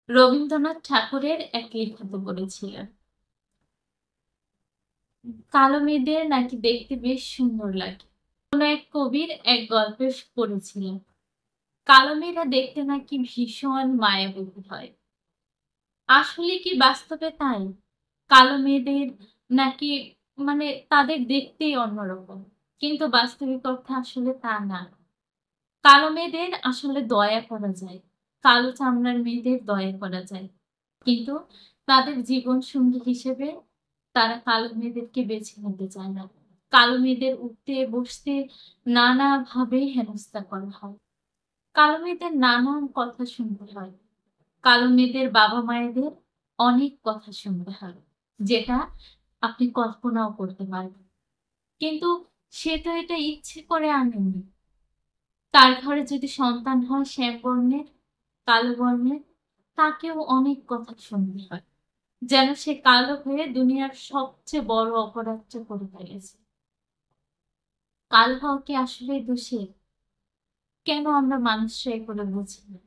রবীন্দ্রনাথ ঠাকুরের এক লেখাতে বলেছিলেন, কালো মেয়েদের নাকি দেখতে বেশ সুন্দর লাগে। কোন এক কবির এক গল্পে পড়েছিলেন, কালো মেয়েরা দেখতে নাকি ভীষণ মায়াবী হয়। আসলে কি বাস্তবে তাই? কালো মেয়েদের নাকি তাদের দেখতেই অন্যরকম, কিন্তু বাস্তবিক অর্থে আসলে তা না। কালো মেয়েদের আসলে দয়া করা যায়, কালো চামড়ার মেয়েদের দয়া করা যায়, কিন্তু তাদের জীবন সঙ্গী হিসেবে তারা কালো মেয়েদেরকে বেছে নিতে চায় না। কালো মেয়েদের উঠতে বসতে নানাভাবে হেনস্থা করা হয়। কালো মেয়েদের নানান কথা শুনতে হয়। কালো মেয়েদের বাবা মায়েদের অনেক কথা শুনতে হয়, যেটা আপনি কল্পনাও করতে পারবেন। কিন্তু সে তো এটা ইচ্ছে করে আনেনি। তার ঘরে যদি সন্তান হয় শ্যাম বর্ণের, কালো বর্ণের, তাকেও অনেক কথা শুনতে হয়, যেন সে কালো হয়ে দুনিয়ার সবচেয়ে বড় অপরাধটা করে ফেলেছে। কালো হওয়া কি আসলে দোষের? কেন আমরা মানুষরা এগুলো বুঝি না?